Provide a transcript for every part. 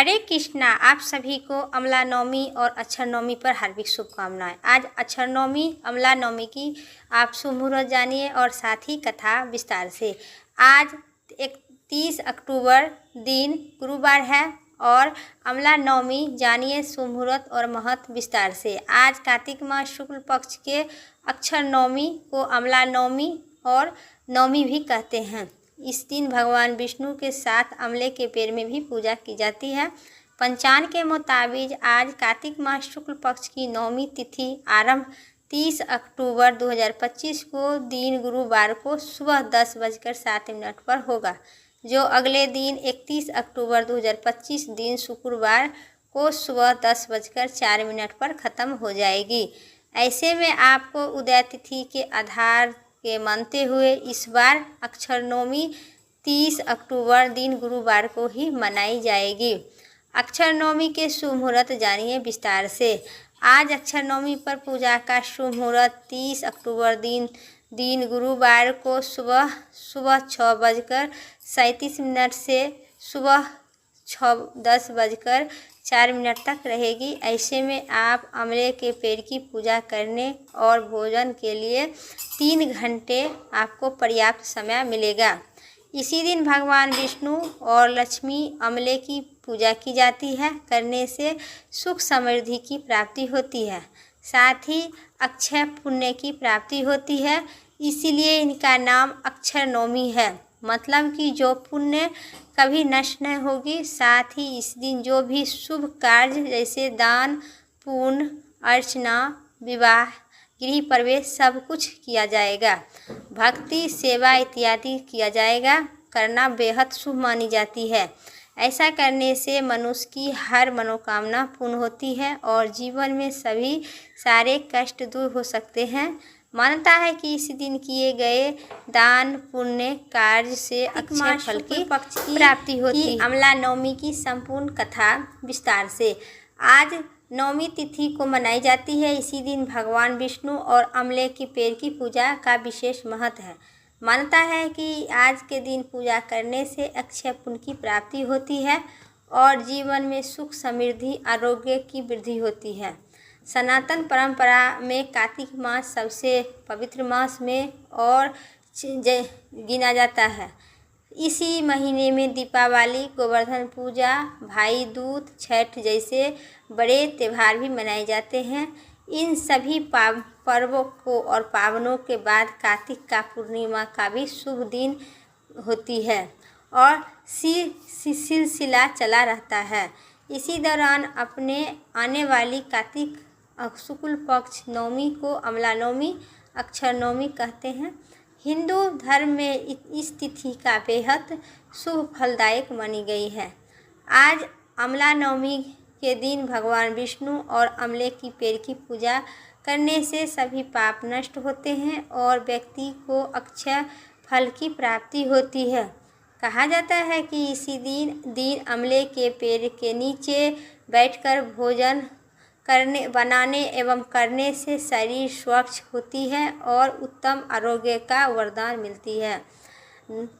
हरे कृष्णा। आप सभी को अमला नवमी और अक्षर नवमी पर हार्दिक शुभकामनाएं। आज अक्षर नवमी, अमला नवमी की आप शुभ मुहूर्त जानिए और साथ ही कथा विस्तार से। आज 31 अक्टूबर दिन गुरुवार है और अमला नवमी जानिए शुभ मुहूर्त और महत्व विस्तार से। आज कार्तिक मास शुक्ल पक्ष के अक्षर नवमी को अमला नवमी और नवमी भी कहते हैं। इस दिन भगवान विष्णु के साथ अमले के पेड़ में भी पूजा की जाती है। पंचांग के मुताबिक आज कार्तिक मास शुक्ल पक्ष की नवमी तिथि आरंभ 30 अक्टूबर 2025 को दिन गुरुवार को सुबह 10:07 पर होगा, जो अगले दिन 31 अक्टूबर 2025 दिन शुक्रवार को सुबह 10:04 पर ख़त्म हो जाएगी। ऐसे में आपको उदय तिथि के आधार के मानते हुए इस बार अक्षर नवमी 30 अक्टूबर दिन गुरुवार को ही मनाई जाएगी। अक्षर नवमी के शुभ मुहूर्त जानिए विस्तार से। आज अक्षर नवमी पर पूजा का शुभ मुहूर्त 30 अक्टूबर दिन गुरुवार को सुबह 6:37 से सुबह 10:04 तक रहेगी। ऐसे में आप अमले के पेड़ की पूजा करने और भोजन के लिए 3 घंटे आपको पर्याप्त समय मिलेगा। इसी दिन भगवान विष्णु और लक्ष्मी अमले की पूजा की जाती है। करने से सुख समृद्धि की प्राप्ति होती है, साथ ही अक्षय पुण्य की प्राप्ति होती है। इसीलिए इनका नाम अक्षर नवमी है, मतलब कि जो पुण्य कभी नष्ट नहीं होगी। साथ ही इस दिन जो भी शुभ कार्य जैसे दान, पुण्य, अर्चना, विवाह, गृह प्रवेश सब कुछ किया जाएगा। भक्ति, सेवा इत्यादि किया जाएगा। करना बेहद शुभ मानी जाती है। ऐसा करने से मनुष्य की हर मनोकामना पूर्ण होती है और जीवन में सभी सारे कष्ट दूर हो सकते हैं। मानता है कि इस दिन किए गए दान पुण्य कार्य से अक्षय फल की प्राप्ति होती है। अमला नवमी की संपूर्ण कथा विस्तार से। आज नवमी तिथि को मनाई जाती है। इसी दिन भगवान विष्णु और अमले के पेड़ की पूजा का विशेष महत्व है। मानता है कि आज के दिन पूजा करने से अक्षय पुण्य की प्राप्ति होती है और जीवन में सुख समृद्धि आरोग्य की वृद्धि होती है। सनातन परंपरा में कार्तिक मास सबसे पवित्र मास में और गिना जाता है। इसी महीने में दीपावली, गोवर्धन पूजा, भाई दूज, छठ जैसे बड़े त्यौहार भी मनाए जाते हैं। इन सभी पर्वों को और पावनों के बाद कार्तिक का पूर्णिमा का भी शुभ दिन होती है और सिलसिला चला रहता है। इसी दौरान अपने आने वाली कार्तिक शुक्ल पक्ष नवमी को अमला नवमी, अक्षर नवमी कहते हैं। हिंदू धर्म में इस तिथि का बेहद शुभ फलदायक मानी गई है। आज अमला नवमी के दिन भगवान विष्णु और अमले की पेड़ की पूजा करने से सभी पाप नष्ट होते हैं और व्यक्ति को अक्षय फल की प्राप्ति होती है। कहा जाता है कि इसी दिन अमले के पेड़ के नीचे बैठकर भोजन बनाने एवं करने से शरीर स्वच्छ होती है और उत्तम आरोग्य का वरदान मिलती है।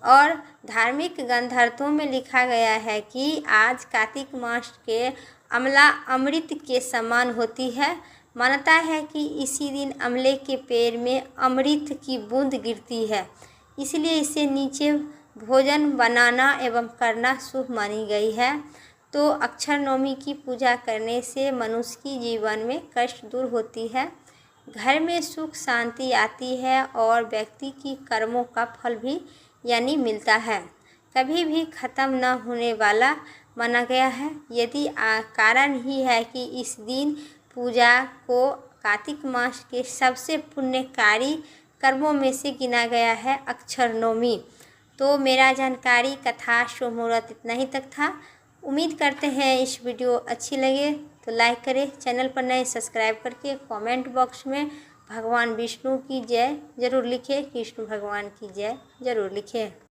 और धार्मिक ग्रंथों में लिखा गया है कि आज कार्तिक मास के अमला अमृत के समान होती है। मानता है कि इसी दिन अमले के पेड़ में अमृत की बूंद गिरती है, इसलिए इसे नीचे भोजन बनाना एवं करना शुभ मानी गई है। तो अक्षर नवमी की पूजा करने से मनुष्य की जीवन में कष्ट दूर होती है, घर में सुख शांति आती है और व्यक्ति की कर्मों का फल भी यानी मिलता है, कभी भी ख़त्म न होने वाला माना गया है। यदि कारण ही है कि इस दिन पूजा को कार्तिक मास के सबसे पुण्यकारी कर्मों में से गिना गया है अक्षर नवमी। तो मेरा जानकारी कथा शुभ मुहूर्त इतना ही तक था। उम्मीद करते हैं इस वीडियो अच्छी लगे तो लाइक करें, चैनल पर नए सब्सक्राइब करके कमेंट बॉक्स में भगवान विष्णु की जय जरूर लिखें, कृष्ण भगवान की जय जरूर लिखें।